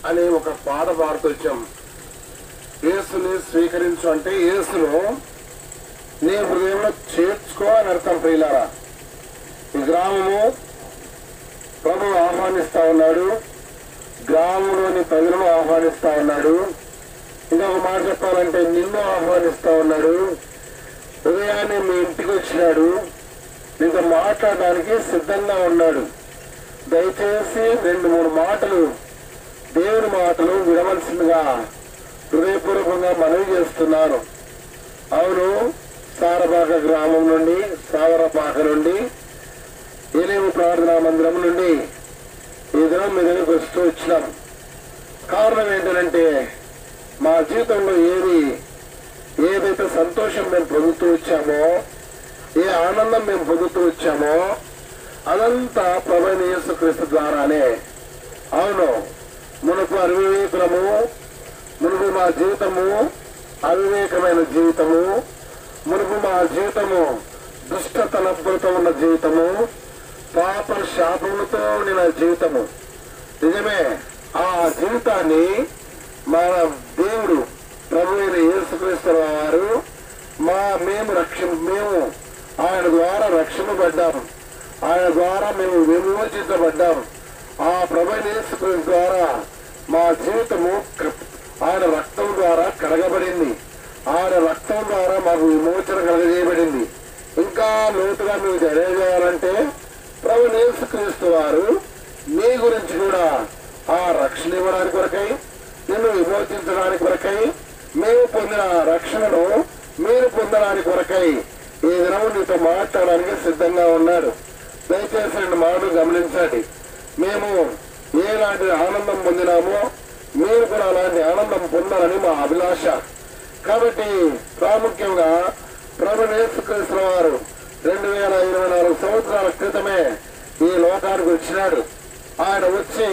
అనే ఒక పాట పాడుతూ వచ్చాం. యేసుని స్వీకరించు అంటే యేసును నీ హృదయంలో చేర్చుకో అని అర్థం. ప్రియులారా, ఈ గ్రామము ప్రభు ఆహ్వానిస్తా ఉన్నాడు, గ్రామంలోని ప్రజలను ఆహ్వానిస్తా ఉన్నాడు. ఇంకొక మాట చెప్పాలంటే నిన్ను ఆహ్వానిస్తా ఉన్నాడు. ఉదయాన్నే మీ ఇంటికి వచ్చినాడు, నీతో మాట్లాడడానికి సిద్ధంగా ఉన్నాడు. దయచేసి 2-3 మాటలు దేవుని మాటలు వినవలసిందిగా హృదయపూర్వకంగా మనవి చేస్తున్నాను. అవును, సారపాక గ్రామం నుండి, సావరపాక నుండి, ఏలేము ప్రార్థనా మందిరం నుండి ఈ దినం మీ దగ్గరికి వస్తూ వచ్చినాం. కారణం ఏంటంటే మా జీవితంలో ఏదైతే సంతోషం మేము పొందుతూ వచ్చామో, ఏ ఆనందం మేము పొందుతూ వచ్చామో అదంతా ప్రభువైన యేసుక్రీస్తు ద్వారానే. అవును, మునుపు అవివేకులము, మునుపు మా జీవితము అవివేకమైన జీవితము, మునుపు మా జీవితము దుష్ట తలంపులతో ఉన్న జీవితము, పాప శాపములతో ఉండిన జీవితము. నిజమే, ఆ జీవితాన్ని మన దేవుడు ప్రభువైన యేసుక్రీస్తు వారు మేము ఆయన ద్వారా రక్షింపబడ్డాము, ఆయన ద్వారా మేము విమోచించబడ్డాము. ఆ ప్రభువైన యేసుక్రీస్తు ద్వారా మా జీవితము ఆయన రక్తం ద్వారా కడగబడింది. ఆయన రక్తం ద్వారా మాకు విమోచన కలగజేయబడింది. ఇంకా లోతుగా మీకు తెలియజేయాలంటే ప్రభువైన యేసుక్రీస్తు వారు మీ గురించి కూడా ఆ రక్షణ ఇవ్వడానికి కొరకై, నిన్ను విమోచించడానికి కొరకై, మేము పొందిన రక్షణను మీరు పొందడానికి కొరకై ఈ దినము నీతో మాట్లాడడానికి సిద్ధంగా ఉన్నాడు. దయచేసి 2 మాటలు గమనించండి. మేము ఏలాంటి ఆనందం పొందినామో మీరు కూడా అలాంటి ఆనందం పొందాలని మా అభిలాష. కాబట్టి ప్రాముఖ్యంగా ప్రభువైన యేసుక్రీస్తు వారు 2024 సంవత్సరాల క్రితమే ఈ లోకానికి వచ్చినాడు. ఆయన వచ్చి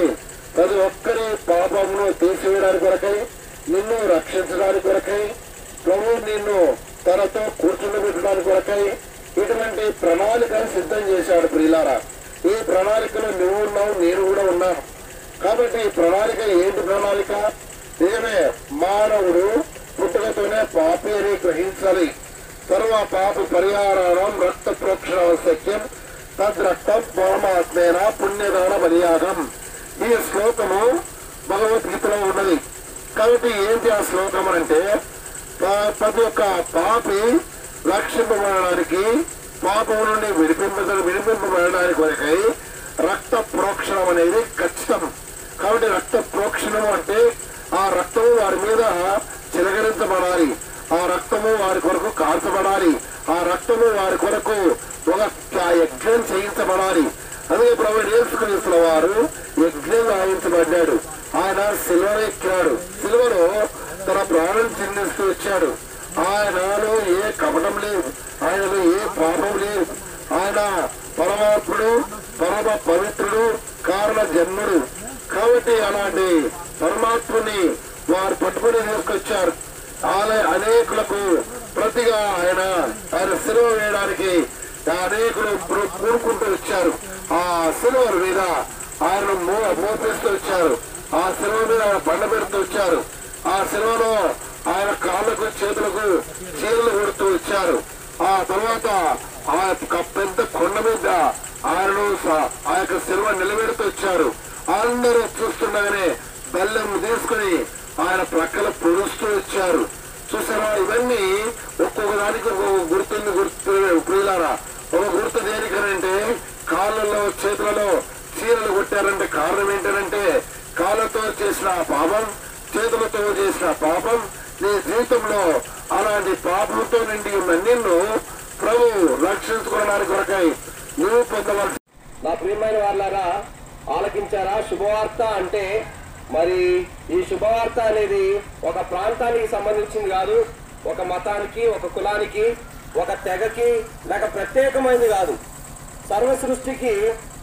ప్రతి ఒక్కరి పాపమును తీసివేయడానికి కొరకై, నిన్ను రక్షించడానికి కొరకై, ప్రభువు నిన్ను తనతో కూర్చుండబెట్టడానికి కొరకై ఇటువంటి ప్రణాళికను సిద్ధం చేశాడు. ప్రియులారా, ఈ ప్రణాళికలో నువ్వు ఉన్నావు, నేను కూడా ఉన్నాను. కాబట్టి ఈ ప్రణాళిక ఏంటి? ప్రణాళిక నిజమే, మానవుడు పుట్టుకతోనే పాపి అని గ్రహించాలి. సర్వ పాప పరిహారం రక్త ప్రోక్షణ సత్యం తద్రక్తం పరమాత్మేన పుణ్యదాన బలియాగం. ఈ శ్లోకము భగవద్గీతలో ఉన్నది. కాబట్టి ఏంటి ఆ శ్లోకం అంటే, ప్రతి ఒక్క పాపి రక్షింపబడడానికి, పాపం నుండి విడిపింపబడడానికి కొరకై రక్త ప్రోక్షణం అనేది ఖచ్చితం. కాబట్టి రక్త ప్రోక్షణం అంటే ఆ రక్తము వారి మీద చిలకరించబడాలి, ఆ రక్తము వారి కొరకు కార్చబడాలి, ఆ రక్తము వారి కొరకు ఒక యజ్ఞం చేయించబడాలి. అదే ప్రభువైన యేసుక్రీస్తు వారు యజ్ఞం గాయించబడ్డాడు. ఆయన సిలువలో ఎక్కాడు, సిలువలో తన ప్రాణం చిందిస్తూ వచ్చాడు. ఆయనలో ఏ కపటం లేదు, ఆయనలో ఏ పాపం లేదు. ఆయన పరమాత్ముడు, పరమ పవిత్రుడు, కారణ జన్ముడు. కాబట్టి అలాంటి పరమాత్ముని వారు పట్టుకుని తీసుకొచ్చారు. అనేకులకు ప్రతిగా ఆయన సిలువ వేయడానికి అనేకులు కూడుకుంటూ వచ్చారు. ఆ సిలువ మీద ఆయనను మోపిస్తూ వచ్చారు. ఆ సిలువ మీద ఆయన బండ పెడుతూ వచ్చారు. ఆ సిలువలో ఆయన కాళ్ళకు చేతులకు చీరలు కొడుతూ వచ్చారు. ఆ తర్వాత ఆ పెద్ద కొండ మీద ఆయనను ఆ యొక్క సిలువ నిలబెడుతూ వచ్చారు. అందరూ చూస్తుండగానే బెల్లం తీసుకుని ఆయన ప్రక్కల పొడుస్తూ వచ్చారు. చూసారా, ఇవన్నీ ఒక్కొక్క దానికి ఒక్కొక్క గుర్తు. ప్రియులారా, ఒక గుర్తు దేనికనంటే కాళ్ళలో చేతులలో చీరలు కొట్టారంటే కారణం ఏంటంటే కాళ్ళతో చేసిన పాపం, చేతులతో చేసిన పాపం నీ జీవితంలో అలాంటి పాపంతో నిండి ఉన్న నిన్ను ప్రభు రక్షించుకోవడానికి కొరకై నువ్వు పొందవలసి. నా ప్రియమైన వాళ్ళారా, ఆలకించారా? శుభవార్త అంటే మరి ఈ శుభవార్త అనేది ఒక ప్రాంతానికి సంబంధించింది కాదు, ఒక మతానికి, ఒక కులానికి, ఒక తెగకి లేక ప్రత్యేకమైనది కాదు. సర్వ సృష్టికి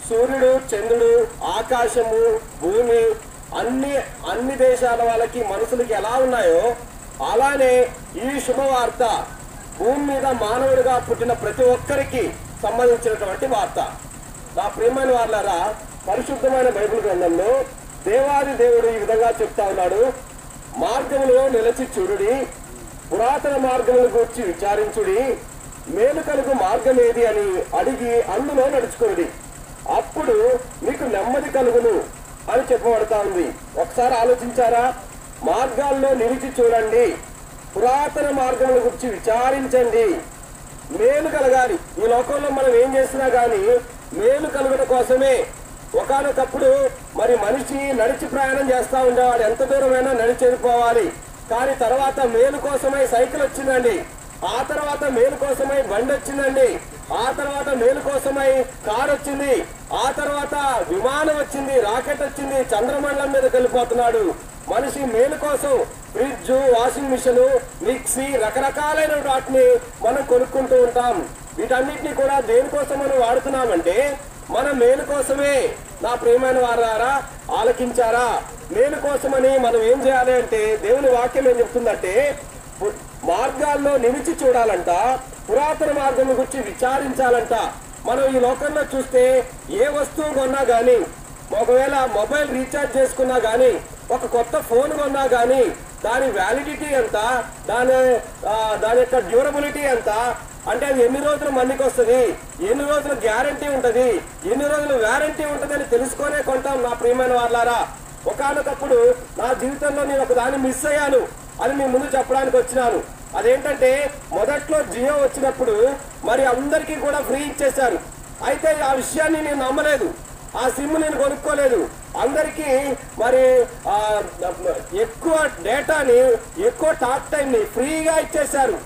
సూర్యుడు, చంద్రుడు, ఆకాశము, భూమి అన్ని దేశాల వాళ్ళకి, మనుషులకి ఎలా ఉన్నాయో అలానే ఈ శుభవార్త భూమి మీద మానవుడిగా పుట్టిన ప్రతి ఒక్కరికి సంబంధించినటువంటి వార్త. నా ప్రియమైన వాళ్ళారా, పరిశుద్ధమైన బైబిల్ గ్రంథంలో దేవాది దేవుడు ఈ విధంగా చెప్తా ఉన్నాడు, మార్గములో నిలిచి చూడుడి, పురాతన మార్గముల గురించి విచారించుడి, మేలు కలుగు మార్గం ఏది అని అడిగి అందులో నడుచుకునుడి, అప్పుడు మీకు నెమ్మది కలుగును అని చెప్పబడతా ఉంది. ఒకసారి ఆలోచించారా? మార్గాల్లో నిలిచి చూడండి, పురాతన మార్గముల గురించి విచారించండి, మేలు కలగాలి. ఈ లోకంలో మనం ఏం చేసినా గానీ మేలు కలుగుట కోసమే. ఒకానొకప్పుడు మరి మనిషి నడిచి ప్రయాణం చేస్తా ఉండేవాడు, ఎంత దూరమైనా నడిచి వెళ్ళిపోవాలి. కానీ తర్వాత మేలు కోసమై సైకిల్ వచ్చిందండి, ఆ తర్వాత మేలు కోసమై బండి వచ్చిందండి, ఆ తర్వాత మేలు కోసమై కారు వచ్చింది, ఆ తర్వాత విమానం వచ్చింది, రాకెట్ వచ్చింది, చంద్రమండలం మీదకి వెళ్ళిపోతున్నాడు. మనిషి మేలు కోసం ఫ్రిడ్జ్, వాషింగ్ మిషన్, మిక్సీ, రకరకాలైన వాటిని మనం కొనుక్కుంటూ ఉంటాం. వీటన్నిటిని కూడా దేనికోసం మనం వాడుతున్నామంటే మన మేలు కోసమే. నా ప్రియమైన వారారా, ఆలకించారా? మేలు కోసమని మనం ఏం చేయాలి అంటే దేవుని వాక్యం ఏం చెప్తుందంటే మార్గాల్లో నిలిచి చూడాలంట, పురాతన మార్గం గురించి విచారించాలంట. మనం ఈ లోకంలో చూస్తే ఏ వస్తువు కొన్నా గానీ, ఒకవేళ మొబైల్ రీఛార్జ్ చేసుకున్నా గానీ, ఒక కొత్త ఫోన్ కొన్నా గానీ దాని వ్యాలిడిటీ ఎంత, దాని యొక్క డ్యూరబిలిటీ ఎంత, అంటే అది ఎన్ని రోజులు మన్నికి వస్తుంది, ఎన్ని రోజులు గ్యారంటీ ఉంటది, ఎన్ని రోజులు వ్యారంటీ ఉంటది అని తెలుసుకొనే కొంటాం. నా ప్రియమైన వాళ్ళారా, ఒకానొకప్పుడు నా జీవితంలో నేను ఒక దాన్ని మిస్ అయ్యాను అని మీ ముందు చెప్పడానికి వచ్చినాను. అదేంటంటే మొదట్లో జియో వచ్చినప్పుడు మరి అందరికీ కూడా ఫ్రీ ఇచ్చేశారు. అయితే ఆ విషయాన్ని నేను నమ్మలేదు, ఆ సిమ్ నేను కొనుక్కోలేదు. అందరికీ మరి ఎక్కువ డేటాని, ఎక్కువ టాక్ టైంని ఫ్రీగా ఇచ్చేశారు.